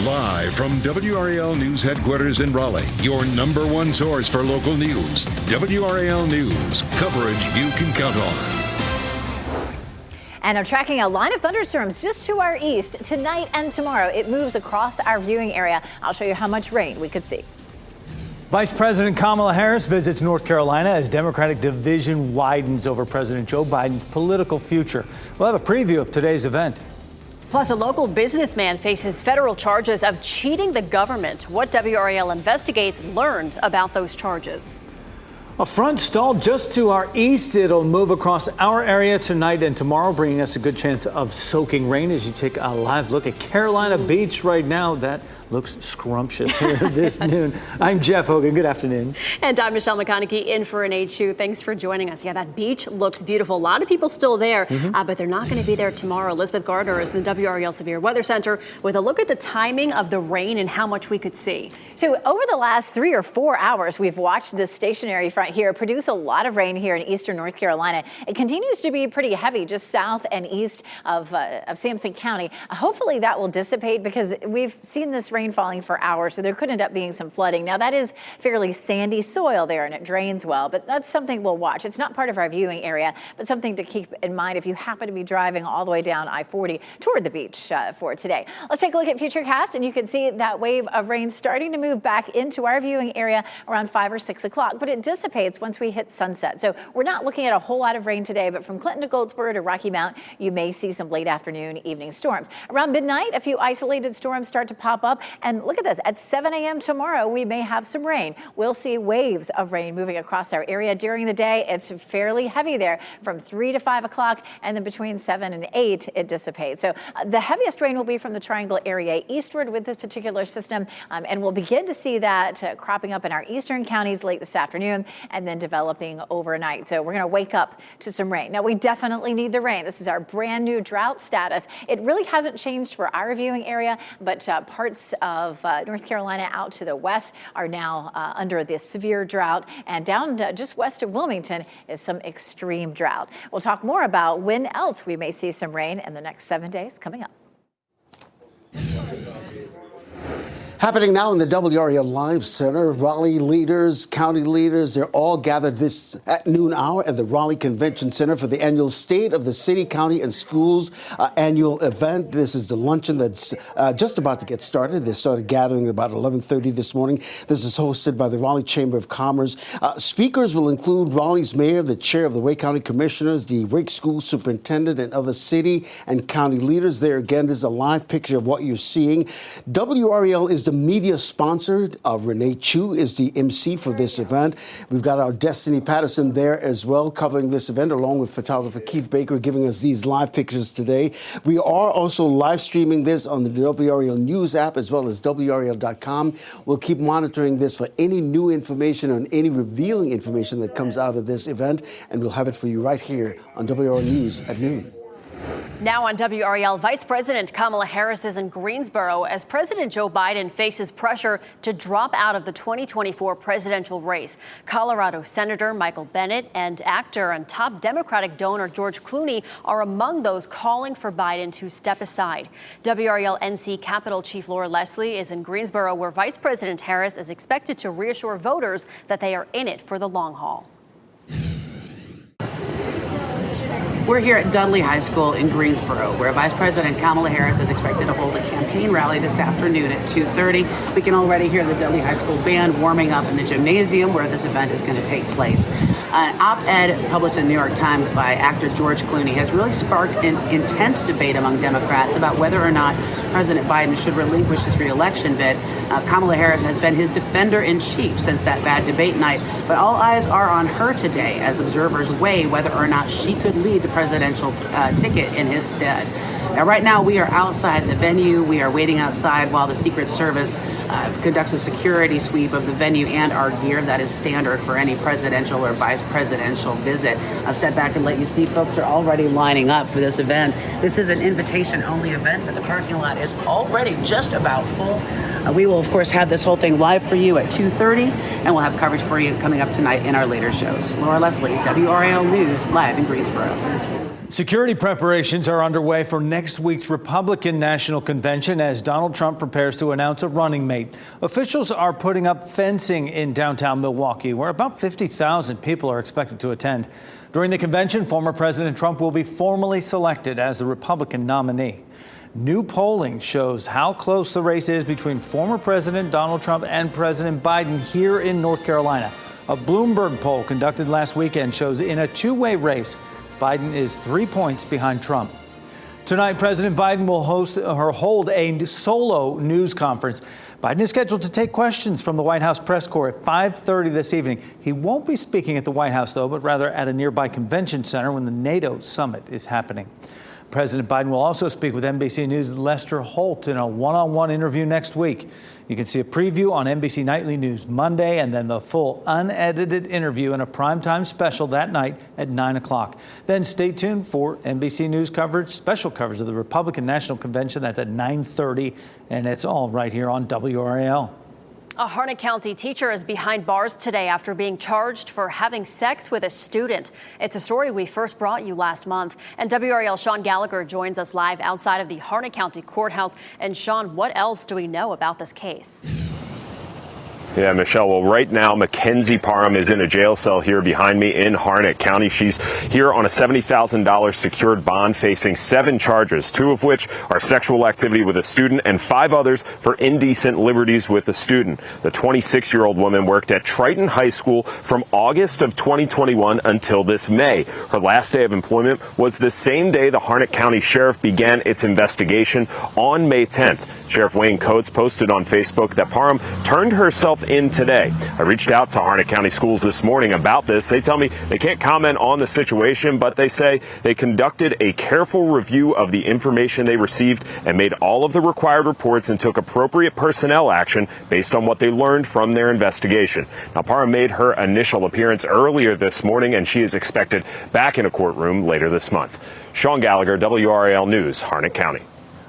Live from WRAL News Headquarters in Raleigh, your number one source for local news. WRAL News, coverage you can count on. And I'm tracking a line of thunderstorms just to our east tonight and tomorrow. It moves across our viewing area. I'll show you how much rain we could see. Vice President Kamala Harris visits North Carolina as Democratic division widens over President Joe Biden's political future. We'll have a preview of today's event. Plus, a local businessman faces federal charges of cheating the government. What WRAL Investigates learned about those charges. A front stalled just to our east. It'll move across our area tonight and tomorrow, bringing us a good chance of soaking rain as you take a live look at Carolina Beach right now. That looks scrumptious here this noon. I'm Jeff Hogan. Good afternoon. And I'm Michelle McConaughey in for an H2. Thanks for joining us. Yeah, that beach looks beautiful. A lot of people still there, but they're not going to be there tomorrow. Elizabeth Gardner is in the WRAL Severe Weather Center with a look at the timing of the rain and how much we could see. So over the last 3 or 4 hours, we've watched this stationary front here produce a lot of rain here in eastern North Carolina. It continues to be pretty heavy just south and east of Sampson County. Hopefully that will dissipate because we've seen this rain falling for hours, so there could end up being some flooding. Now that is fairly sandy soil there and it drains well, but that's something we'll watch. It's not part of our viewing area, but something to keep in mind if you happen to be driving all the way down I-40 toward the beach for today. Let's take a look at Futurecast, and you can see that wave of rain starting to move back into our viewing area around 5 or 6 o'clock, but it dissipates once we hit sunset. So we're not looking at a whole lot of rain today, but from Clinton to Goldsboro to Rocky Mount, you may see some late afternoon, evening storms. Around midnight, a few isolated storms start to pop up. And look at this, at 7 a.m. tomorrow, we may have some rain. We'll see waves of rain moving across our area during the day. It's fairly heavy there from 3 to 5 o'clock, and then between 7 and 8, it dissipates. So the heaviest rain will be from the Triangle area eastward with this particular system, and we'll begin to see that cropping up in our eastern counties late this afternoon and then developing overnight. So we're going to wake up to some rain. Now, we definitely need the rain. This is our brand new drought status. It really hasn't changed for our viewing area, but parts of North Carolina out to the west are now under this severe drought, and down just west of Wilmington is some extreme drought. We'll talk more about when else we may see some rain in the next 7 days coming up. Happening now in the WRAL Live Center, Raleigh leaders, county leaders, they're all gathered this at noon hour at the Raleigh Convention Center for the annual State of the City, County, and Schools annual event. This is the luncheon that's just about to get started. They started gathering about 11:30 this morning. This is hosted by the Raleigh Chamber of Commerce. Speakers will include Raleigh's mayor, the chair of the Wake County Commissioners, the Wake School Superintendent, and other city and county leaders. There again is a live picture of what you're seeing. WRAL is the media sponsored. Renee Chu is the MC for this event. We've got our Destiny Patterson there as well covering this event, along with photographer Keith Baker giving us these live pictures today. We are also live streaming this on the WRAL News app as well as WRAL.com. We'll keep monitoring this for any new information and any revealing information that comes out of this event, and we'll have it for you right here on WRAL News at noon. Now on WRAL, Vice President Kamala Harris is in Greensboro as President Joe Biden faces pressure to drop out of the 2024 presidential race. Colorado Senator Michael Bennet and actor and top Democratic donor George Clooney are among those calling for Biden to step aside. WRAL NC Capitol Chief Laura Leslie is in Greensboro, where Vice President Harris is expected to reassure voters that they are in it for the long haul. We're here at Dudley High School in Greensboro, where Vice President Kamala Harris is expected to hold a campaign rally this afternoon at 2:30. We can already hear the Dudley High School band warming up in the gymnasium where this event is going to take place. An op-ed published in the New York Times by actor George Clooney has really sparked an intense debate among Democrats about whether or not President Biden should relinquish his re-election bid. Kamala Harris has been his defender-in-chief since that bad debate night, but all eyes are on her today as observers weigh whether or not she could lead the presidential ticket in his stead. Now, right now, we are outside the venue. We are waiting outside while the Secret Service conducts a security sweep of the venue and our gear. That is standard for any presidential or vice presidential visit. I'll step back and let you see folks are already lining up for this event. This is an invitation-only event, but the parking lot is already just about full. We will, of course, have this whole thing live for you at 2:30, and we'll have coverage for you coming up tonight in our later shows. Laura Leslie, WRAL News, live in Greensboro. Security preparations are underway for next week's Republican National Convention as Donald Trump prepares to announce a running mate. Officials are putting up fencing in downtown Milwaukee, where about 50,000 people are expected to attend. During the convention, former President Trump will be formally selected as the Republican nominee. New polling shows how close the race is between former President Donald Trump and President Biden here in North Carolina. A Bloomberg poll conducted last weekend shows in a two-way race, Biden is 3 points behind Trump. Tonight, President Biden will hold a solo news conference. Biden is scheduled to take questions from the White House press corps at 5:30 this evening. He won't be speaking at the White House, though, but rather at a nearby convention center when the NATO summit is happening. President Biden will also speak with NBC News' Lester Holt in a one-on-one interview next week. You can see a preview on NBC Nightly News Monday and then the full unedited interview in a primetime special that night at 9 o'clock. Then stay tuned for NBC News coverage, special coverage of the Republican National Convention. That's at 9:30, and it's all right here on WRAL. A Harnett County teacher is behind bars today after being charged for having sex with a student. It's a story we first brought you last month. And WRAL's Sean Gallagher joins us live outside of the Harnett County Courthouse. And Sean, what else do we know about this case? Yeah, Michelle, well, right now, Mackenzie Parham is in a jail cell here behind me in Harnett County. She's here on a $70,000 secured bond facing 7 charges, 2 of which are sexual activity with a student and 5 others for indecent liberties with a student. The 26-year-old woman worked at Triton High School from August of 2021 until this May. Her last day of employment was the same day the Harnett County Sheriff began its investigation on May 10th. Sheriff Wayne Coates posted on Facebook that Parham turned herself in today. I reached out to Harnett County Schools this morning about this. They tell me they can't comment on the situation, but they say they conducted a careful review of the information they received and made all of the required reports and took appropriate personnel action based on what they learned from their investigation. Now, Parham made her initial appearance earlier this morning, and she is expected back in a courtroom later this month. Sean Gallagher, WRAL News, Harnett County.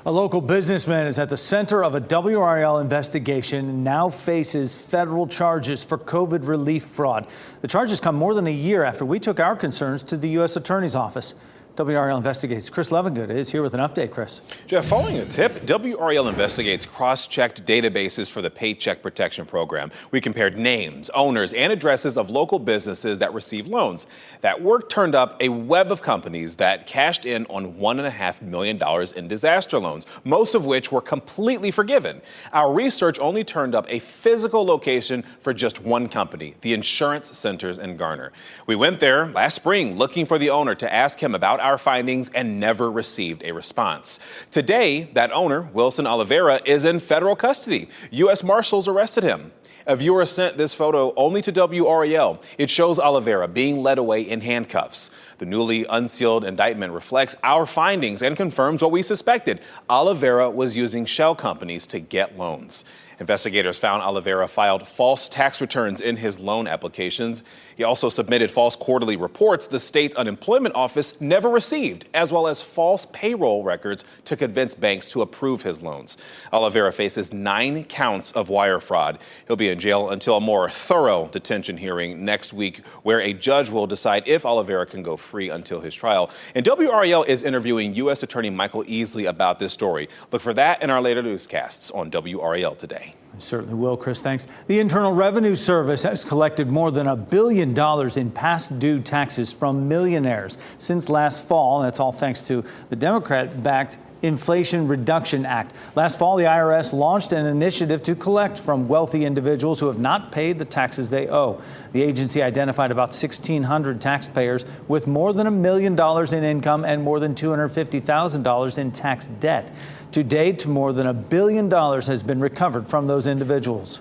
A local businessman is at the center of a WRAL investigation and now faces federal charges for COVID relief fraud. The charges come more than a year after we took our concerns to the U.S. Attorney's Office. WRAL Investigates' Chris Levengood is here with an update. Chris. Jeff, following a tip, WRAL Investigates cross-checked databases for the Paycheck Protection Program. We compared names, owners, and addresses of local businesses that received loans. That work turned up a web of companies that cashed in on $1.5 million in disaster loans, most of which were completely forgiven. Our research only turned up a physical location for just one company, the Insurance Centers in Garner. We went there last spring looking for the owner to ask him about our findings and never received a response. Today, that owner, Wilson Oliveira, is in federal custody. U.S. Marshals arrested him. A viewer sent this photo only to WRAL. It shows Oliveira being led away in handcuffs. The newly unsealed indictment reflects our findings and confirms what we suspected. Oliveira was using shell companies to get loans. Investigators found Oliveira filed false tax returns in his loan applications. He also submitted false quarterly reports the state's unemployment office never received, as well as false payroll records to convince banks to approve his loans. Oliveira faces 9 counts of wire fraud. He'll be in jail until a more thorough detention hearing next week, where a judge will decide if Oliveira can go free until his trial. And WRAL is interviewing U.S. Attorney Michael Easley about this story. Look for that in our later newscasts on WRAL Today. Certainly will, Chris. Thanks. The Internal Revenue Service has collected more than $1 billion in past due taxes from millionaires since last fall. That's all thanks to the Democrat-backed Inflation Reduction Act. Last fall, the IRS launched an initiative to collect from wealthy individuals who have not paid the taxes they owe. The agency identified about 1,600 taxpayers with more than $1 million in income and more than $250,000 in tax debt. To date, more than $1 billion has been recovered from those individuals.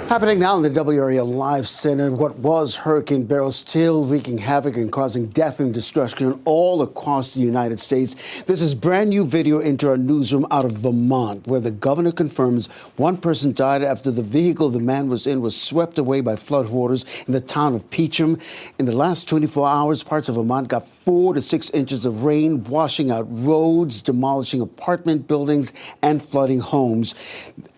Happening now in the WRAL Live Center, what was Hurricane Beryl still wreaking havoc and causing death and destruction all across the United States. This is brand new video into our newsroom out of Vermont, where the governor confirms one person died after the vehicle the man was in was swept away by floodwaters in the town of Peacham. In the last 24 hours, parts of Vermont got 4 to 6 inches of rain, washing out roads, demolishing apartment buildings, and flooding homes.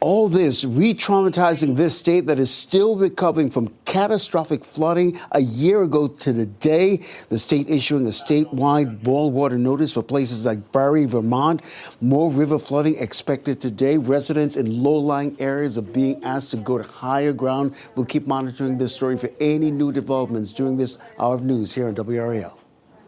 All this re-traumatizing this state that is still recovering from catastrophic flooding a year ago to the day. The state issuing a statewide boil water notice for places like Barrie, Vermont. More river flooding expected today. Residents in low-lying areas are being asked to go to higher ground. We'll keep monitoring this story for any new developments during this hour of news here on WRAL.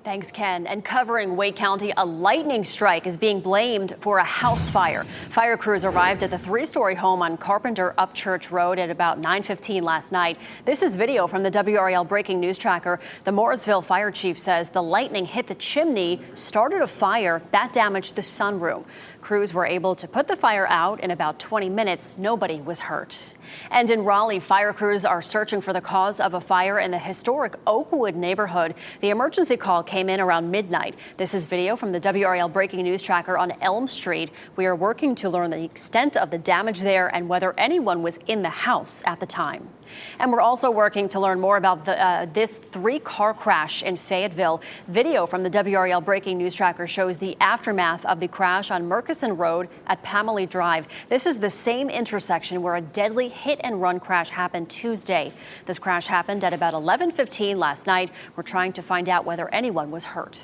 Thanks, Ken. And covering Wake County, a lightning strike is being blamed for a house fire. Fire crews arrived at the three-story home on Carpenter Upchurch Road at about 9:15 last night. This is video from the WRAL breaking news tracker. The Morrisville fire chief says the lightning hit the chimney, started a fire that damaged the sunroom. Crews were able to put the fire out in about 20 minutes. Nobody was hurt. And in Raleigh, fire crews are searching for the cause of a fire in the historic Oakwood neighborhood. The emergency call came in around midnight. This is video from the WRAL breaking news tracker on Elm Street. We are working to learn the extent of the damage there and whether anyone was in the house at the time. And we're also working to learn more about this three-car crash in Fayetteville. Video from the WRAL breaking news tracker shows the aftermath of the crash on Murkison Road at Pamela Drive. This is the same intersection where a deadly hit-and-run crash happened Tuesday. This crash happened at about 11:15 last night. We're trying to find out whether anyone was hurt.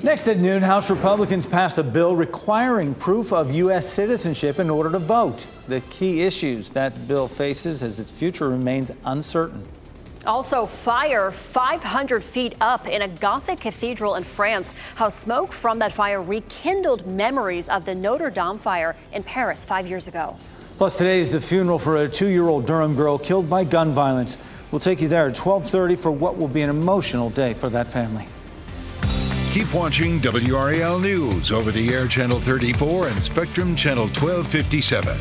Next at noon, House Republicans passed a bill requiring proof of U.S. citizenship in order to vote. The key issues that bill faces as its future remains uncertain. Also, fire 500 feet up in a Gothic cathedral in France. How smoke from that fire rekindled memories of the Notre Dame fire in Paris 5 years ago. Plus, today is the funeral for a 2-year-old Durham girl killed by gun violence. We'll take you there at 12:30 for what will be an emotional day for that family. Keep watching WRAL News over the air Channel 34 and Spectrum Channel 1257.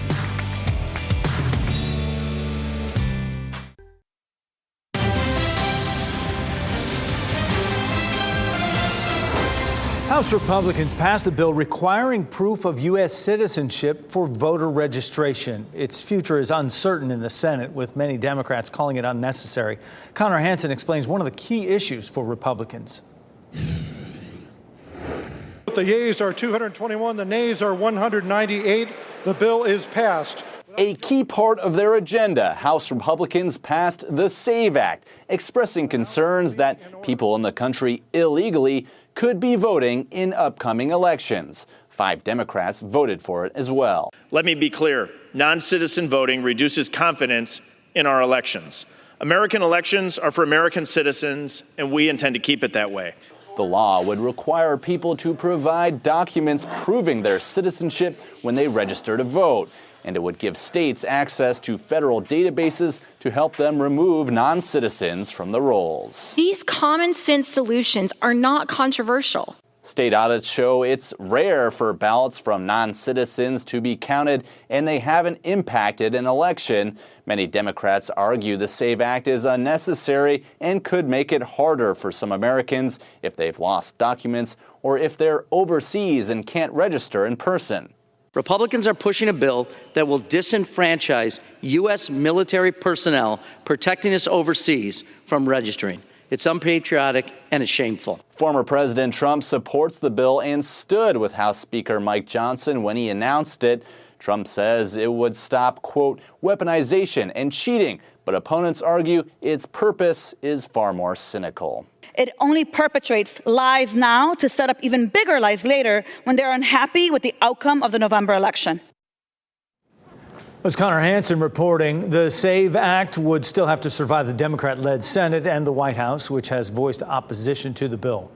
House Republicans passed a bill requiring proof of U.S. citizenship for voter registration. Its future is uncertain in the Senate, with many Democrats calling it unnecessary. Connor Hansen explains one of the key issues for Republicans. The yeas are 221, the nays are 198. The bill is passed. A key part of their agenda, House Republicans passed the SAVE Act, expressing concerns that people in the country illegally could be voting in upcoming elections. 5 Democrats voted for it as well. Let me be clear. Non-citizen voting reduces confidence in our elections. American elections are for American citizens, and we intend to keep it that way. The law would require people to provide documents proving their citizenship when they register to vote, and it would give states access to federal databases to help them remove non-citizens from the rolls. These common sense solutions are not controversial. State audits show it's rare for ballots from non-citizens to be counted, and they haven't impacted an election. Many Democrats argue the SAVE Act is unnecessary and could make it harder for some Americans if they've lost documents or if they're overseas and can't register in person. Republicans are pushing a bill that will disenfranchise U.S. military personnel protecting us overseas from registering. It's unpatriotic and it's shameful. Former President Trump supports the bill and stood with House Speaker Mike Johnson when he announced it. Trump says it would stop, quote, weaponization and cheating, but opponents argue its purpose is far more cynical. It only perpetuates lies now to set up even bigger lies later when they're unhappy with the outcome of the November election. As Connor Hansen reporting, the SAVE Act would still have to survive the Democrat-led Senate and the White House, which has voiced opposition to the bill.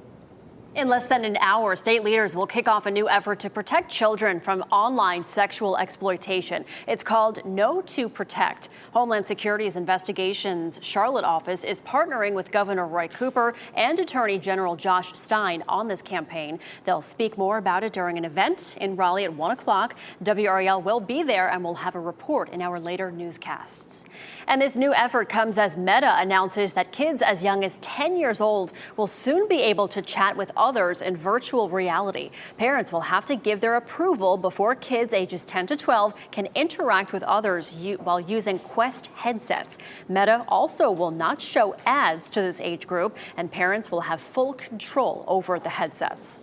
In less than an hour, state leaders will kick off a new effort to protect children from online sexual exploitation. It's called Know to Protect. Homeland Security's Investigations Charlotte office is partnering with Governor Roy Cooper and Attorney General Josh Stein on this campaign. They'll speak more about it during an event in Raleigh at 1 o'clock. WRAL will be there and will have a report in our later newscasts. And this new effort comes as Meta announces that kids as young as 10 years old will soon be able to chat with others in virtual reality. Parents will have to give their approval before kids ages 10 to 12 can interact with others while using Quest headsets. Meta also will not show ads to this age group, and parents will have full control over the headsets.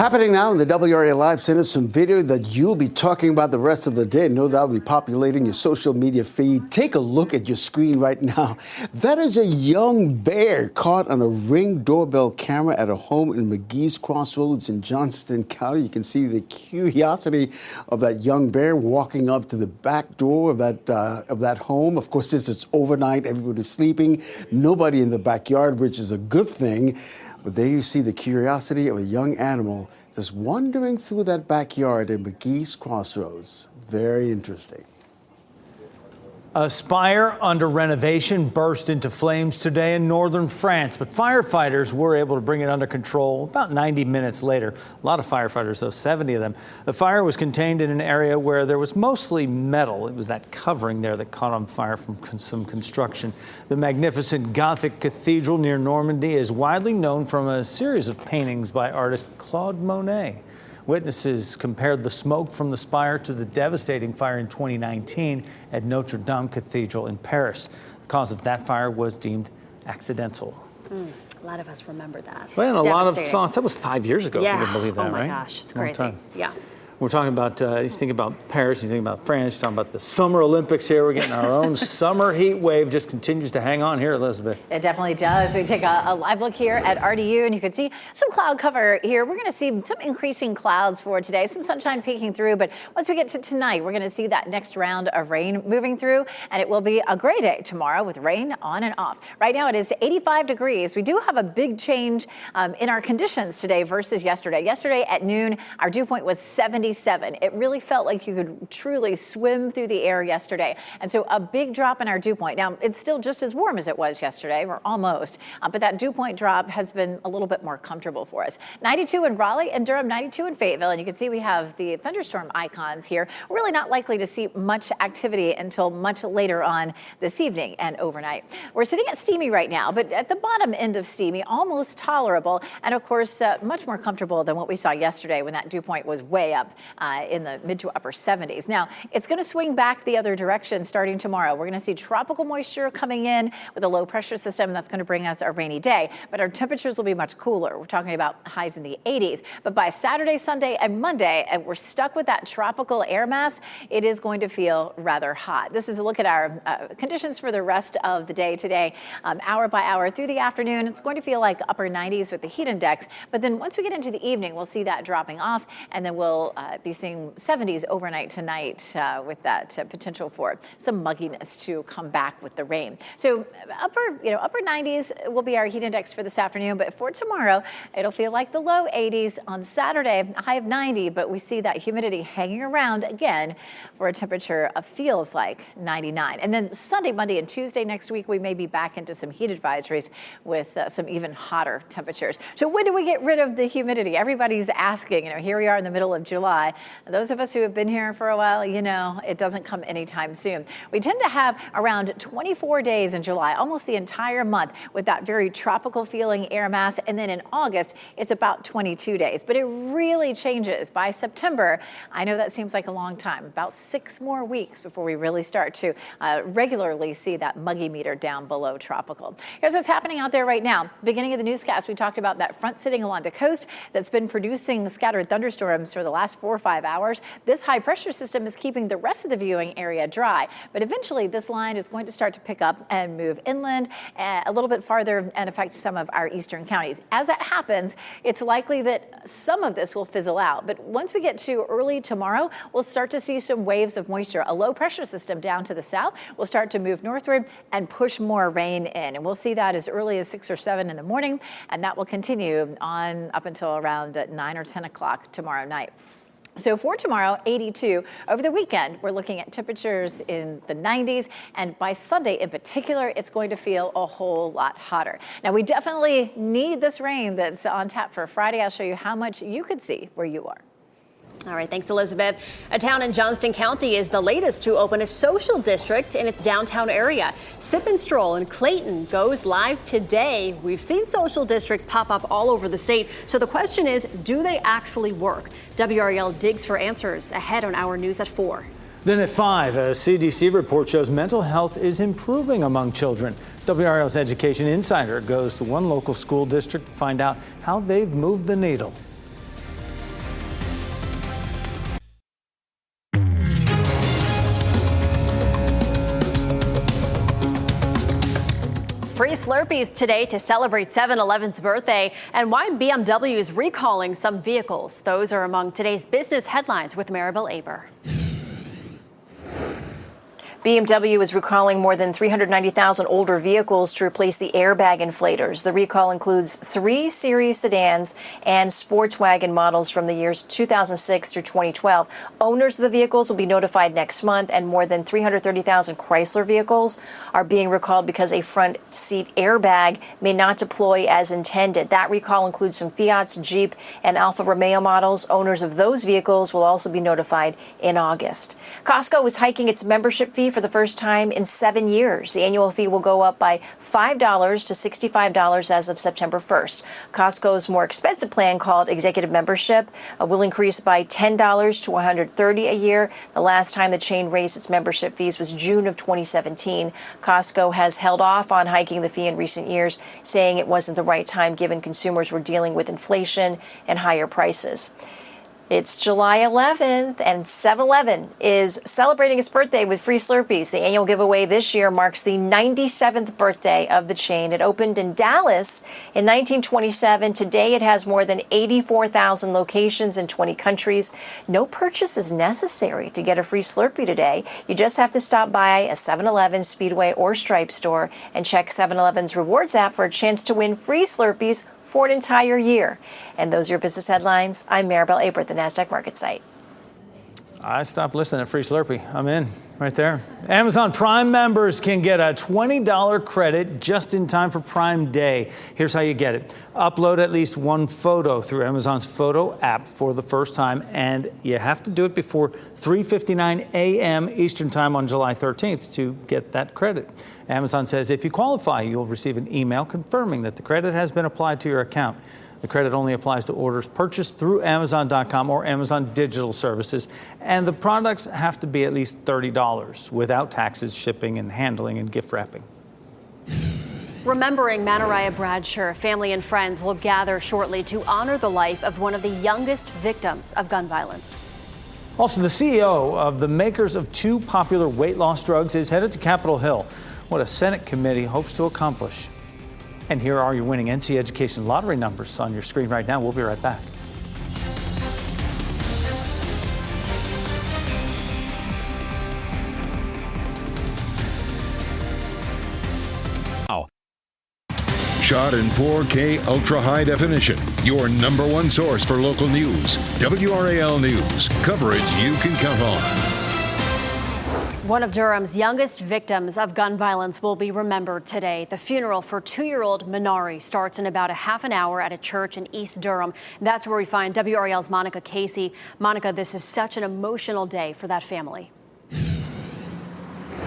Happening now in the WRAL Live Center, some video that you'll be talking about the rest of the day. No doubt will be populating your social media feed. Take a look at your screen right now. That is a young bear caught on a Ring doorbell camera at a home in McGee's Crossroads in Johnston County. You can see the curiosity of that young bear walking up to the back door of that home. Of course, this is overnight. Everybody's sleeping. Nobody in the backyard, which is a good thing. But there you see the curiosity of a young animal just wandering through that backyard in McGee's Crossroads. Very interesting. A spire under renovation burst into flames today in northern France, but firefighters were able to bring it under control about 90 minutes later. A lot of firefighters, though, 70 of them. The fire was contained in an area where there was mostly metal. It was that covering there that caught on fire from some construction. The magnificent Gothic cathedral near Normandy is widely known from a series of paintings by artist Claude Monet. Witnesses compared the smoke from the spire to the devastating fire in 2019 at Notre Dame Cathedral in Paris. The cause of that fire was deemed accidental. A lot of us remember that. Well, and a lot of thoughts. That was 5 years ago, yeah. if you can believe that, right? right? Oh my gosh, it's crazy. Yeah. We're talking about, you think about Paris, you think about France, you're talking about the Summer Olympics here. We're getting our own summer heat wave. Just continues to hang on here, Elizabeth. It definitely does. We take a live look here at RDU, and you can see some cloud cover here. We're going to see some increasing clouds for today, some sunshine peeking through. But once we get to tonight, we're going to see that next round of rain moving through, and it will be a gray day tomorrow with rain on and off. Right now, it is 85 degrees. We do have a big change in our conditions today versus yesterday. Yesterday at noon, our dew point was 77. It really felt like you could truly swim through the air yesterday. And so a big drop in our dew point. Now, it's still just as warm as it was yesterday, or almost, but that dew point drop has been a little bit more comfortable for us. 92 in Raleigh and Durham, 92 in Fayetteville, and you can see we have the thunderstorm icons here. We're really not likely to see much activity until much later on this evening and overnight. We're sitting at steamy right now, but at the bottom end of steamy, almost tolerable, and of course, much more comfortable than what we saw yesterday when that dew point was way up in the mid to upper 70s. Now, it's going to swing back the other direction starting tomorrow. We're going to see tropical moisture coming in with a low pressure system, and that's going to bring us a rainy day. But our temperatures will be much cooler. We're talking about highs in the 80s. But by Saturday, Sunday, and Monday, and we're stuck with that tropical air mass, it is going to feel rather hot. This is a look at our conditions for the rest of the day today. Hour by hour through the afternoon, it's going to feel like upper 90s with the heat index. But then once we get into the evening, we'll see that dropping off, and then we'll be seeing 70s overnight tonight with that potential for some mugginess to come back with the rain. So upper 90s will be our heat index for this afternoon, but for tomorrow, it'll feel like the low 80s on Saturday, a high of 90, but we see that humidity hanging around again for a temperature of feels like 99. And then Sunday, Monday, and Tuesday next week, we may be back into some heat advisories with some even hotter temperatures. So when do we get rid of the humidity? Everybody's asking, here we are in the middle of July. Those of us who have been here for a while, it doesn't come anytime soon. We tend to have around 24 days in July, almost the entire month, with that very tropical feeling air mass. And then in August, it's about 22 days. But it really changes by September. I know that seems like a long time, about 6 more weeks before we really start to regularly see that muggy meter down below tropical. Here's what's happening out there right now. Beginning of the newscast, we talked about that front sitting along the coast that's been producing scattered thunderstorms for the last 4 or 5 hours. This high pressure system is keeping the rest of the viewing area dry, but eventually this line is going to start to pick up and move inland a little bit farther and affect some of our eastern counties. As that happens, it's likely that some of this will fizzle out, but once we get to early tomorrow, we'll start to see some waves of moisture. A low pressure system down to the south will start to move northward and push more rain in, and we'll see that as early as 6 or 7 in the morning, and that will continue on up until around 9 or 10 o'clock tomorrow night. So for tomorrow, 82. Over the weekend, we're looking at temperatures in the 90s. And by Sunday in particular, it's going to feel a whole lot hotter. Now, we definitely need this rain that's on tap for Friday. I'll show you how much you could see where you are. All right, thanks, Elizabeth. A town in Johnston County is the latest to open a social district in its downtown area. Sip and Stroll in Clayton goes live today. We've seen social districts pop up all over the state. So the question is, do they actually work? WRAL digs for answers ahead on our news at 4. Then at 5, a CDC report shows mental health is improving among children. WRAL's Education Insider goes to one local school district to find out how they've moved the needle. free Slurpees today to celebrate 7-Eleven's birthday, and why BMW is recalling some vehicles. Those are among today's business headlines with Maribel Aber. BMW is recalling more than 390,000 older vehicles to replace the airbag inflators. The recall includes 3 series sedans and sports wagon models from the years 2006 through 2012. Owners of the vehicles will be notified next month, and more than 330,000 Chrysler vehicles are being recalled because a front seat airbag may not deploy as intended. That recall includes some Fiat's, Jeep, and Alfa Romeo models. Owners of those vehicles will also be notified in August. Costco is hiking its membership fee for the first time in 7 years. The annual fee will go up by $5 to $65 as of September 1st. Costco's more expensive plan, called Executive Membership, will increase by $10 to $130 a year. The last time the chain raised its membership fees was June of 2017. Costco has held off on hiking the fee in recent years, saying it wasn't the right time given consumers were dealing with inflation and higher prices. It's July 11th, and 7-Eleven is celebrating its birthday with free Slurpees. The annual giveaway this year marks the 97th birthday of the chain. It opened in Dallas in 1927. Today, it has more than 84,000 locations in 20 countries. No purchase is necessary to get a free Slurpee today. You just have to stop by a 7-Eleven, Speedway, or Stripe store and check 7-Eleven's Rewards app for a chance to win free Slurpees for an entire year. And those are your business headlines. I'm Maribel Aber at the NASDAQ Market Site. I stopped listening to free Slurpee. I'm in right there. Amazon Prime members can get a $20 credit just in time for Prime Day. Here's how you get it. Upload at least one photo through Amazon's photo app for the first time, and you have to do it before 3:59 a.m. Eastern Time on July 13th to get that credit. Amazon says if you qualify, you'll receive an email confirming that the credit has been applied to your account. The credit only applies to orders purchased through Amazon.com or Amazon Digital Services, and the products have to be at least $30 without taxes, shipping, and handling, and gift wrapping. Remembering Manariah Bradshaw, family and friends will gather shortly to honor the life of one of the youngest victims of gun violence. Also, the CEO of the makers of 2 popular weight loss drugs is headed to Capitol Hill. What a Senate committee hopes to accomplish. And here are your winning NC Education lottery numbers on your screen right now. We'll be right back. Shot in 4K ultra high definition. Your number one source for local news. WRAL News. Coverage you can count on. One of Durham's youngest victims of gun violence will be remembered today. The funeral for 2-year-old Minari starts in about a half an hour at a church in East Durham. That's where we find WRAL's Monica Casey. Monica, this is such an emotional day for that family.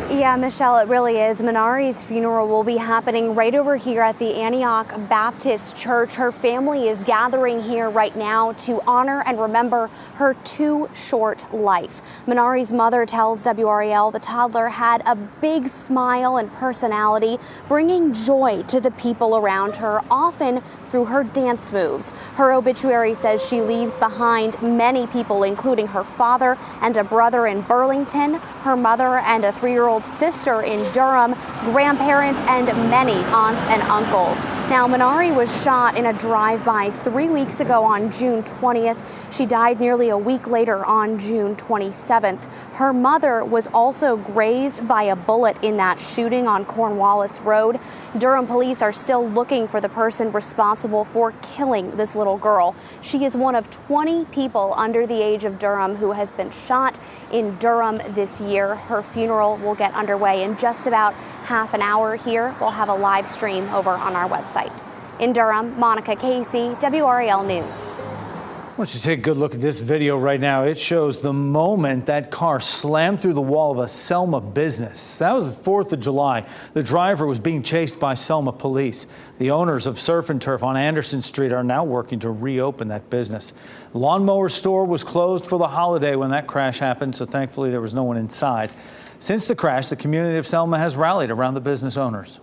Yeah, Michelle, it really is. Minari's funeral will be happening right over here at the Antioch Baptist Church. Her family is gathering here right now to honor and remember her too short life. Minari's mother tells WRAL the toddler had a big smile and personality, bringing joy to the people around her, often through her dance moves. Her obituary says she leaves behind many people, including her father and a brother in Burlington, her mother and a 3-year-old sister in Durham, grandparents, and many aunts and uncles. Now, Minari was shot in a drive-by 3 weeks ago on June 20th. She died nearly a week later on June 27th. Her mother was also grazed by a bullet in that shooting on Cornwallis Road. Durham police are still looking for the person responsible for killing this little girl. She is one of 20 people under the age of Durham who has been shot in Durham this year. Her funeral will get underway in just about half an hour here. We'll have a live stream over on our website. In Durham, Monica Casey, WRAL News. I want you to take a good look at this video right now. It shows the moment that car slammed through the wall of a Selma business. That was the 4th of July. The driver was being chased by Selma police. The owners of Surf and Turf on Anderson Street are now working to reopen that business. The lawnmower store was closed for the holiday when that crash happened, so thankfully there was no one inside. Since the crash, the community of Selma has rallied around the business owners.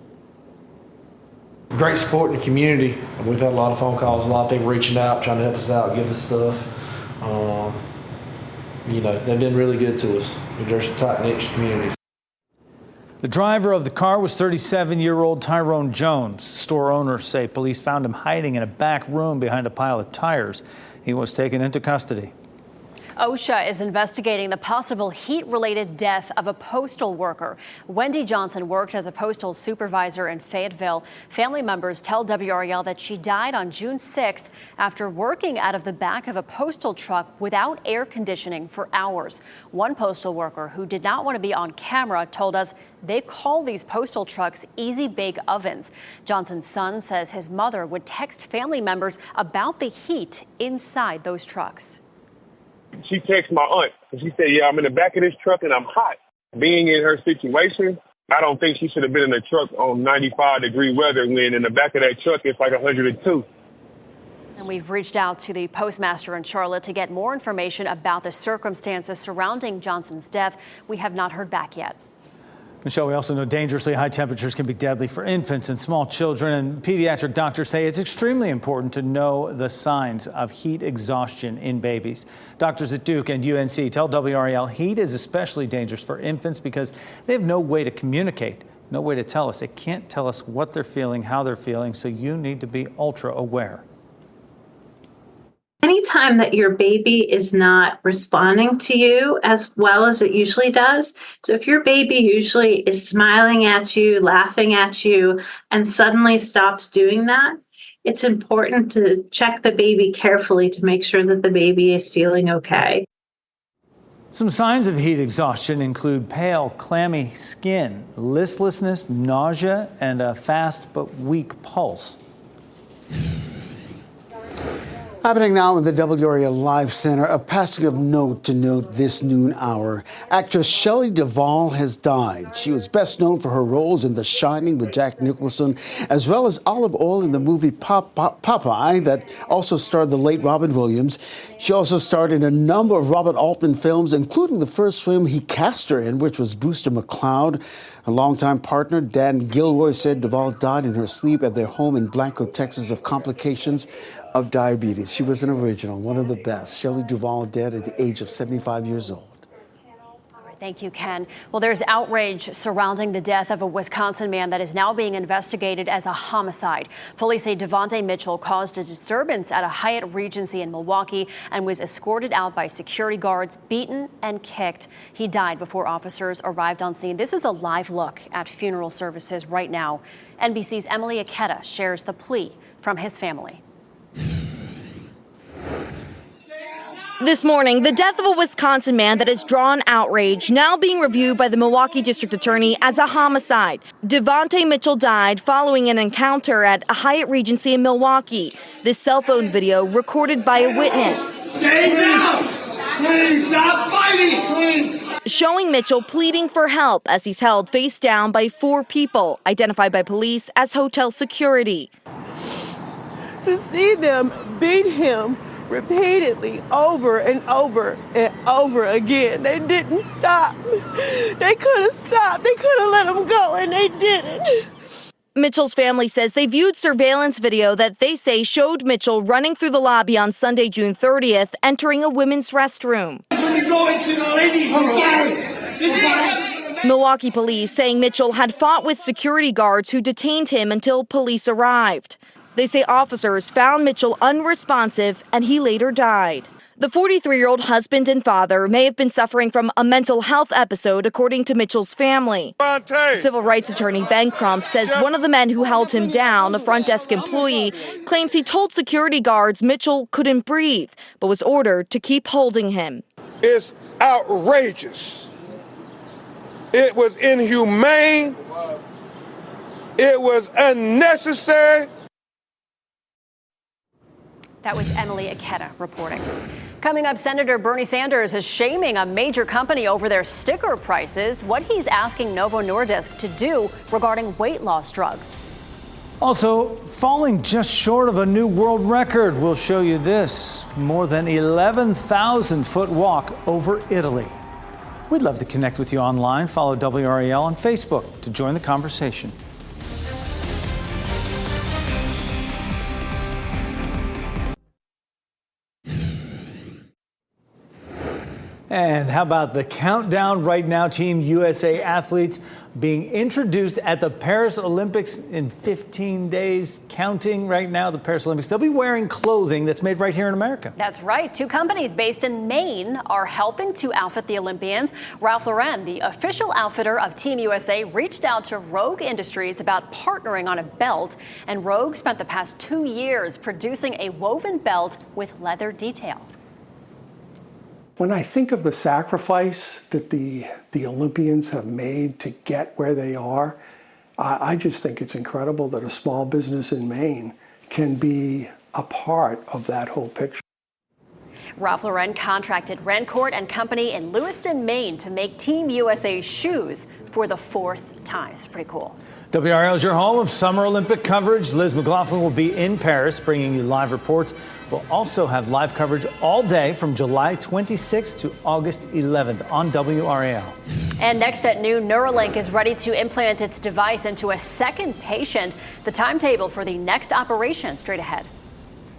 Great support in the community. We've had a lot of phone calls, a lot of people reaching out, trying to help us out, give us stuff. They've been really good to us. They're some tight-knit communities. The driver of the car was 37-year-old Tyrone Jones. Store owners say police found him hiding in a back room behind a pile of tires. He was taken into custody. OSHA is investigating the possible heat-related death of a postal worker. Wendy Johnson worked as a postal supervisor in Fayetteville. Family members tell WRAL that she died on June 6th after working out of the back of a postal truck without air conditioning for hours. One postal worker who did not want to be on camera told us they call these postal trucks easy bake ovens. Johnson's son says his mother would text family members about the heat inside those trucks. She texted my aunt and she said, yeah, I'm in the back of this truck and I'm hot. Being in her situation, I don't think she should have been in the truck on 95-degree weather when in the back of that truck it's like 102. And we've reached out to the postmaster in Charlotte to get more information about the circumstances surrounding Johnson's death. We have not heard back yet. Michelle, we also know dangerously high temperatures can be deadly for infants and small children, and pediatric doctors say it's extremely important to know the signs of heat exhaustion in babies. Doctors at Duke and UNC tell WRAL heat is especially dangerous for infants because they have no way to communicate, no way to tell us. They can't tell us what they're feeling, how they're feeling, so you need to be ultra aware. Anytime that your baby is not responding to you as well as it usually does, so if your baby usually is smiling at you, laughing at you, and suddenly stops doing that, it's important to check the baby carefully to make sure that the baby is feeling okay. Some signs of heat exhaustion include pale, clammy skin, listlessness, nausea, and a fast but weak pulse. Happening now in the WRAL Live Center, a passing of note to note this noon hour. Actress Shelley Duvall has died. She was best known for her roles in The Shining with Jack Nicholson, as well as olive oil in the movie Popeye that also starred the late Robin Williams. She also starred in a number of Robert Altman films, including the first film he cast her in, which was Brewster McCloud. A longtime partner, Dan Gilroy, said Duvall died in her sleep at their home in Blanco, Texas, of complications of diabetes. She was an original, one of the best. Shelley Duvall dead at the age of 75 years old. Thank you, Ken. Well, there's outrage surrounding the death of a Wisconsin man that is now being investigated as a homicide. Police say Devontae Mitchell caused a disturbance at a Hyatt Regency in Milwaukee and was escorted out by security guards, beaten and kicked. He died before officers arrived on scene. This is a live look at funeral services right now. NBC's Emily Aketa shares the plea from his family. This morning, the death of a Wisconsin man that has drawn outrage, now being reviewed by the Milwaukee District Attorney as a homicide. Devontae Mitchell died following an encounter at a Hyatt Regency in Milwaukee. This cell phone video recorded by a witness. Stay down! Please stop fighting! Showing Mitchell pleading for help as he's held face down by 4 people, identified by police as hotel security. To see them beat him repeatedly over and over and over again. They didn't stop. They could have stopped. They could have let him go, and they didn't. Mitchell's family says they viewed surveillance video that they say showed Mitchell running through the lobby on Sunday, June 30th, entering a women's restroom. When you go into the ladies' room, this is what happened. Milwaukee police saying Mitchell had fought with security guards who detained him until police arrived. They say officers found Mitchell unresponsive and he later died. The 43-year-old husband and father may have been suffering from a mental health episode, according to Mitchell's family. Civil rights attorney Ben Crump says one of the men who held him down, a front desk employee, claims he told security guards Mitchell couldn't breathe, but was ordered to keep holding him. It's outrageous. It was inhumane. It was unnecessary. That was Emily Aketa reporting. Coming up, Senator Bernie Sanders is shaming a major company over their sticker prices, what he's asking Novo Nordisk to do regarding weight loss drugs. Also, falling just short of a new world record. We'll show you this. More than 11,000-foot walk over Italy. We'd love to connect with you online. Follow WRAL on Facebook to join the conversation. And how about the countdown right now? Team USA athletes being introduced at the Paris Olympics in 15 days. Counting right now, the Paris Olympics. They'll be wearing clothing that's made right here in America. That's right. Two companies based in Maine are helping to outfit the Olympians. Ralph Lauren, the official outfitter of Team USA, reached out to Rogue Industries about partnering on a belt. And Rogue spent the past 2 years producing a woven belt with leather detail. When I think of the sacrifice that the Olympians have made to get where they are, I just think it's incredible that a small business in Maine can be a part of that whole picture. Ralph Lauren contracted Rancourt and Company in Lewiston, Maine to make Team USA shoes for the 4th time. It's pretty cool. WRAL is your home of Summer Olympic coverage. Liz McLaughlin will be in Paris bringing you live reports. We'll also have live coverage all day from July 26th to August 11th on WRAL. And next at noon, Neuralink is ready to implant its device into a second patient. The timetable for the next operation straight ahead.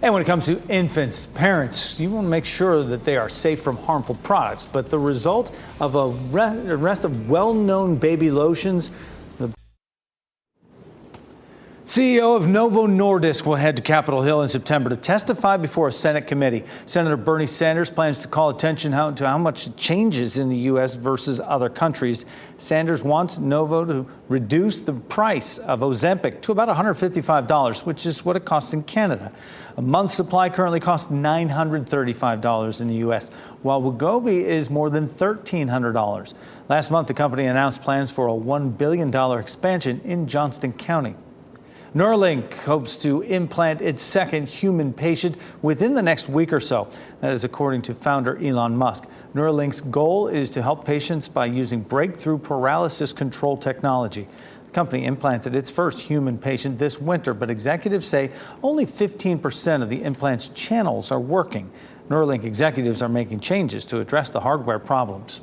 And when it comes to infants, parents, you want to make sure that they are safe from harmful products. But the result of a arrest of well-known baby lotions, the CEO of Novo Nordisk will head to Capitol Hill in September to testify before a Senate committee. Senator Bernie Sanders plans to call attention to how much it changes in the U.S. versus other countries. Sanders wants Novo to reduce the price of Ozempic to about $155, which is what it costs in Canada. A month's supply currently costs $935 in the U.S., while Wegovy is more than $1,300. Last month, the company announced plans for a $1 billion expansion in Johnston County. Neuralink hopes to implant its second human patient within the next week or so. That is according to founder Elon Musk. Neuralink's goal is to help patients by using breakthrough paralysis control technology. The company implanted its first human patient this winter, but executives say only 15% of the implant's channels are working. Neuralink executives are making changes to address the hardware problems.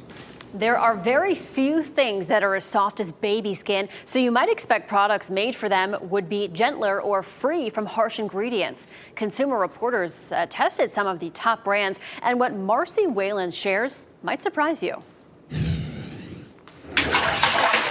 There are very few things that are as soft as baby skin, so you might expect products made for them would be gentler or free from harsh ingredients. Consumer Reporters tested some of the top brands, and what Marcy Whalen shares might surprise you.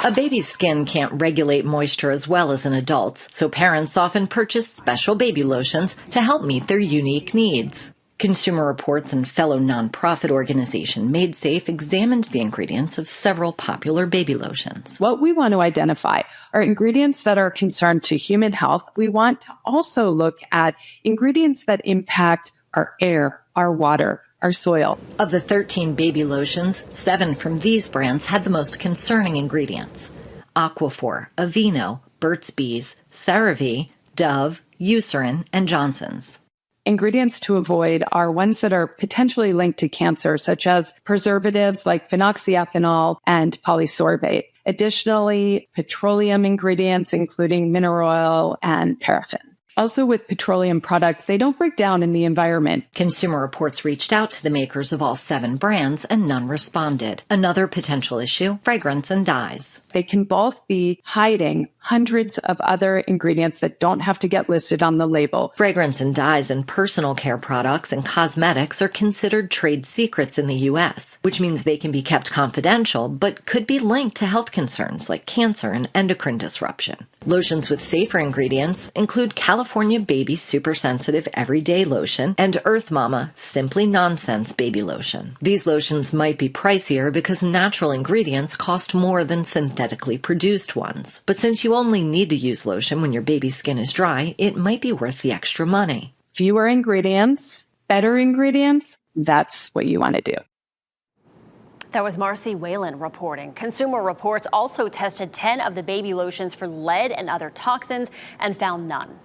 A baby's skin can't regulate moisture as well as an adult's, so parents often purchase special baby lotions to help meet their unique needs. Consumer Reports and fellow nonprofit organization Made Safe examined the ingredients of several popular baby lotions. What we want to identify are ingredients that are concerned to human health. We want to also look at ingredients that impact our air, our water, our soil. Of the 13 baby lotions, 7 from these brands had the most concerning ingredients: Aquaphor, Aveeno, Burt's Bees, CeraVe, Dove, Eucerin, and Johnson's. Ingredients to avoid are ones that are potentially linked to cancer, such as preservatives like phenoxyethanol and polysorbate. Additionally, petroleum ingredients, including mineral oil and paraffin. Also, with petroleum products, they don't break down in the environment. Consumer Reports reached out to the makers of all 7 brands, and none responded. Another potential issue, fragrance and dyes. They can both be hiding hundreds of other ingredients that don't have to get listed on the label. Fragrance and dyes in personal care products and cosmetics are considered trade secrets in the U.S., which means they can be kept confidential, but could be linked to health concerns like cancer and endocrine disruption. Lotions with safer ingredients include California Baby Super Sensitive Everyday Lotion and Earth Mama Simply Nonsense Baby Lotion. These lotions might be pricier because natural ingredients cost more than synthetically produced ones. But since you only need to use lotion when your baby's skin is dry, it might be worth the extra money. Fewer ingredients, better ingredients, that's what you want to do. That was Marcy Whalen reporting. Consumer Reports also tested 10 of the baby lotions for lead and other toxins and found none.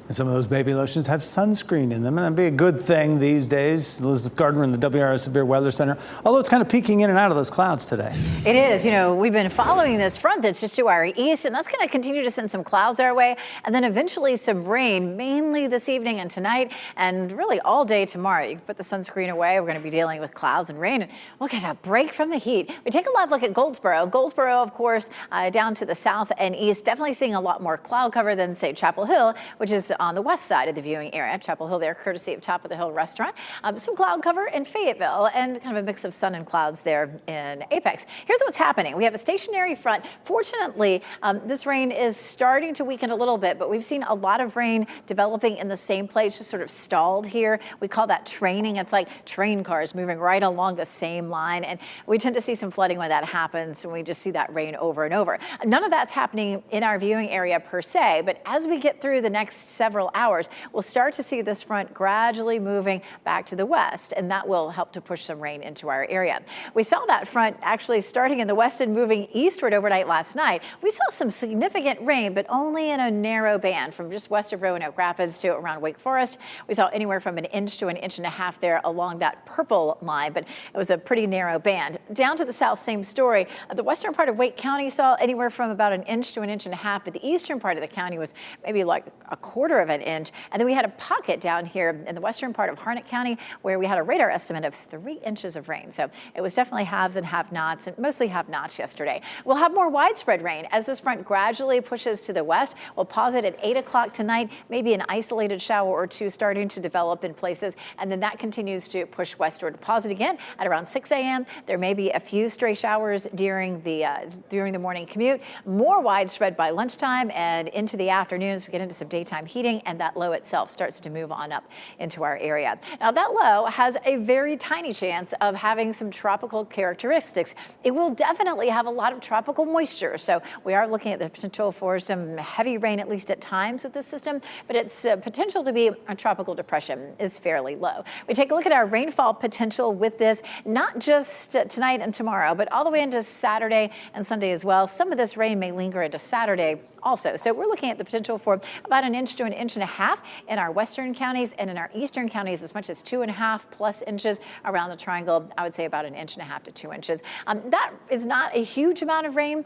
And some of those baby lotions have sunscreen in them, and that'd be a good thing these days. Elizabeth Gardner in the WRAL Severe Weather Center, although it's kind of peeking in and out of those clouds today. It is. You know, we've been following this front that's just to our east, and that's going to continue to send some clouds our way, and then eventually some rain, mainly this evening and tonight, and really all day tomorrow. You can put the sunscreen away. We're going to be dealing with clouds and rain, and we'll get a break from the heat. We take a live look at Goldsboro. Goldsboro, of course, down to the south and east, definitely seeing a lot more cloud cover than, say, Chapel Hill, which is on the west side of the viewing area. Chapel Hill there, courtesy of Top of the Hill Restaurant. Some cloud cover in Fayetteville and kind of a mix of sun and clouds there in Apex. Here's what's happening. We have a stationary front. Fortunately, this rain is starting to weaken a little bit, but we've seen a lot of rain developing in the same place, just sort of stalled here. We call that training. It's like train cars moving right along the same line. And we tend to see some flooding when that happens, and we just see that rain over and over. None of that's happening in our viewing area per se, but as we get through the next several hours, we'll start to see this front gradually moving back to the west, and that will help to push some rain into our area. We saw that front actually starting in the west and moving eastward overnight last night. We saw some significant rain, but only in a narrow band from just west of Roanoke Rapids to around Wake Forest. We saw anywhere from an inch to an inch and a half there along that purple line, but it was a pretty narrow band. Down to the south, same story. The western part of Wake County saw anywhere from about an inch to an inch and a half, but the eastern part of the county was maybe like a quarter of an inch. And then we had a pocket down here in the western part of Harnett County where we had a radar estimate of 3 inches of rain. So it was definitely haves and have-nots, and mostly have-nots yesterday. We'll have more widespread rain as this front gradually pushes to the west. We'll pause it at 8 o'clock tonight, maybe an isolated shower or two starting to develop in places, and then that continues to push westward. Pause it again at around 6 a.m. There may be a few stray showers during the morning commute. More widespread by lunchtime and into the afternoons. We get into some daytime heating, and that low itself starts to move on up into our area. Now, that low has a very tiny chance of having some tropical characteristics. It will definitely have a lot of tropical moisture, so we are looking at the potential for some heavy rain, at least at times with this system, but its potential to be a tropical depression is fairly low. We take a look at our rainfall potential with this, not just tonight and tomorrow, but all the way into Saturday and Sunday as well. Some of this rain may linger into Saturday also. So we're looking at the potential for about an inch to an inch and a half in our western counties, and in our eastern counties as much as 2.5 plus inches around the triangle. I would say about an 1.5 to 2 inches. That is not a huge amount of rain,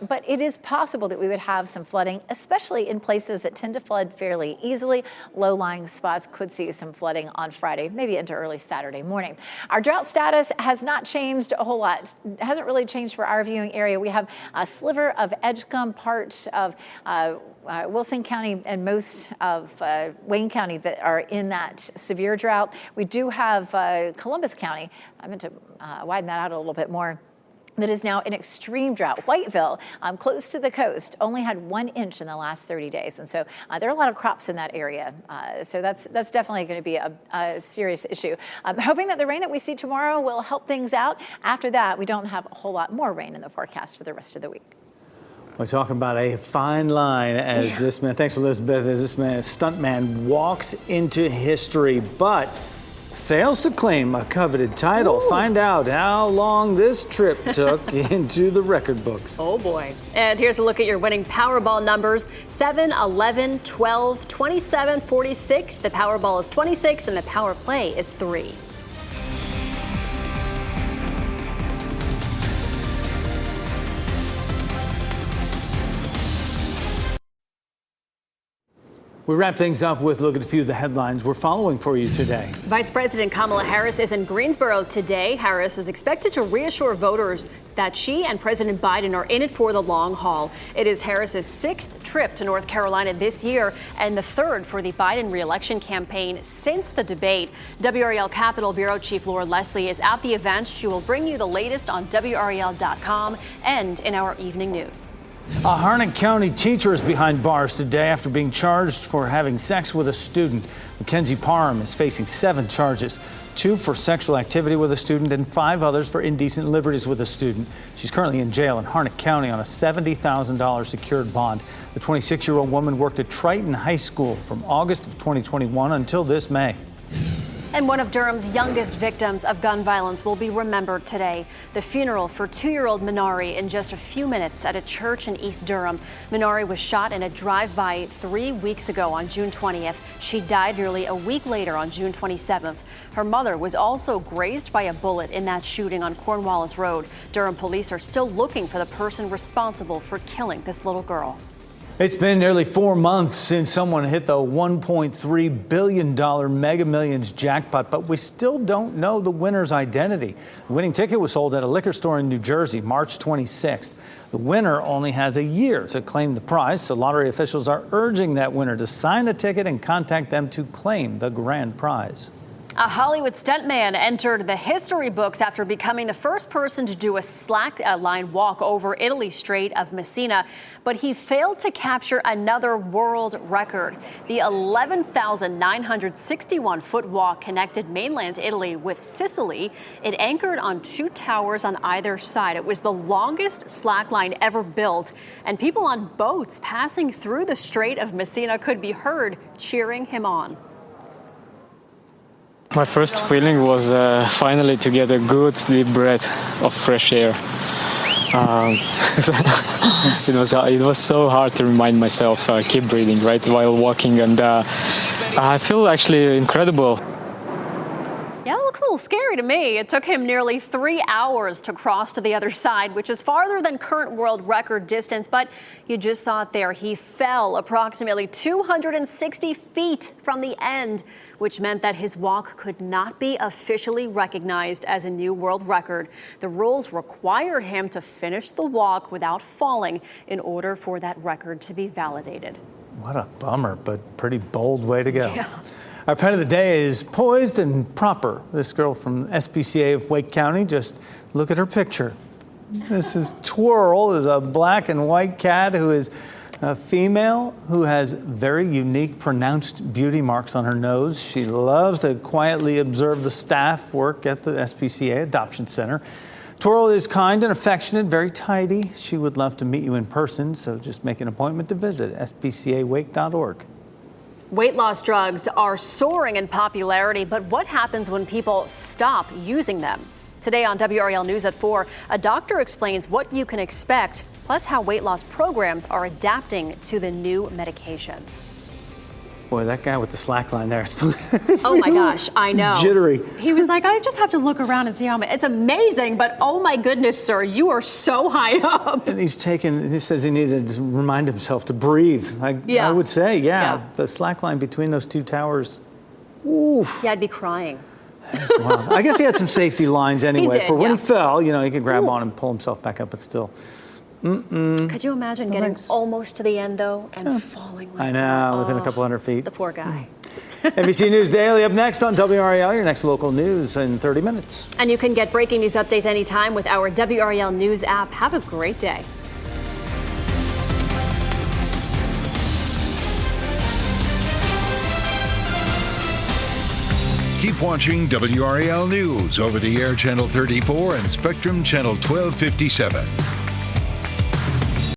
but it is possible that we would have some flooding, especially in places that tend to flood fairly easily. Low-lying spots could see some flooding on Friday, maybe into early Saturday morning. Our drought status has not changed a whole lot. It hasn't really changed for our viewing area. We have a sliver of Edgecombe, part of Wilson County, and most of Wayne County that are in that severe drought. We do have Columbus County. I meant to widen that out a little bit more. That is now in extreme drought. Whiteville, close to the coast, only had 1 inch in the last 30 days. And so there are a lot of crops in that area. So that's definitely going to be a serious issue. I'm hoping that the rain that we see tomorrow will help things out. After that, we don't have a whole lot more rain in the forecast for the rest of the week. We're talking about a fine line as this man, thanks Elizabeth, as this man, stuntman, walks into history, but fails to claim a coveted title. Ooh. Find out how long this trip took into the record books. Oh boy. And here's a look at your winning Powerball numbers: 7, 11, 12, 27, 46. The Powerball is 26 and the Power Play is 3. We wrap things up with a look at a few of the headlines we're following for you today. Vice President Kamala Harris is in Greensboro today. Harris is expected to reassure voters that she and President Biden are in it for the long haul. It is Harris's 6th trip to North Carolina this year and the 3rd for the Biden re-election campaign since the debate. WRAL Capitol Bureau Chief Laura Leslie is at the event. She will bring you the latest on WRAL.com and in our evening news. A Harnett County teacher is behind bars today after being charged for having sex with a student. Mackenzie Parham is facing 7 charges, 2 for sexual activity with a student and 5 others for indecent liberties with a student. She's currently in jail in Harnett County on a $70,000 secured bond. The 26-year-old woman worked at Triton High School from August of 2021 until this May. And one of Durham's youngest victims of gun violence will be remembered today. The funeral for 2-year-old Minari in just a few minutes at a church in East Durham. Minari was shot in a drive-by 3 weeks ago on June 20th. She died nearly a week later on June 27th. Her mother was also grazed by a bullet in that shooting on Cornwallis Road. Durham police are still looking for the person responsible for killing this little girl. It's been nearly 4 months since someone hit the $1.3 billion Mega Millions jackpot, but we still don't know the winner's identity. The winning ticket was sold at a liquor store in New Jersey, March 26th. The winner only has a year to claim the prize, so lottery officials are urging that winner to sign the ticket and contact them to claim the grand prize. A Hollywood stuntman entered the history books after becoming the first person to do a slack line walk over Italy's Strait of Messina, but he failed to capture another world record. The 11,961-foot walk connected mainland Italy with Sicily. It anchored on 2 towers on either side. It was the longest slack line ever built, and people on boats passing through the Strait of Messina could be heard cheering him on. My first feeling was finally to get a good deep breath of fresh air. It was so hard to remind myself keep breathing right while walking, and I feel actually incredible. Yeah, it looks a little scary to me. It took him nearly 3 hours to cross to the other side, which is farther than current world record distance. But you just saw it there. He fell approximately 260 feet from the end, which meant that his walk could not be officially recognized as a new world record. The rules require him to finish the walk without falling in order for that record to be validated. What a bummer, but pretty bold way to go. Yeah. Our pet of the day is poised and proper. This girl from SPCA of Wake County, just look at her picture. This is Twirl, is a black and white cat who is a female who has very unique pronounced beauty marks on her nose. She loves to quietly observe the staff work at the SPCA Adoption Center. Twirl is kind and affectionate, very tidy. She would love to meet you in person, so just make an appointment to visit spcawake.org. Weight loss drugs are soaring in popularity, but what happens when people stop using them? Today on WRAL News at 4, a doctor explains what you can expect, plus how weight loss programs are adapting to the new medication. Boy, that guy with the slack line there. Oh my gosh, I know. Jittery. He was like, I just have to look around and see how many. It's amazing, but oh my goodness, sir, you are so high up. And he says he needed to remind himself to breathe. I would say, yeah, the slack line between those 2 towers. Oof. Yeah, I'd be crying. Wow. I guess he had some safety lines anyway. Did, for when he fell, he could grab on and pull himself back up, but still. Could you imagine getting almost to the end, though, and falling like I know, within a couple hundred feet. The poor guy. NBC News Daily up next on WRAL, your next local news in 30 minutes. And you can get breaking news updates anytime with our WRAL News app. Have a great day. Keep watching WRAL News over the air Channel 34 and Spectrum Channel 1257.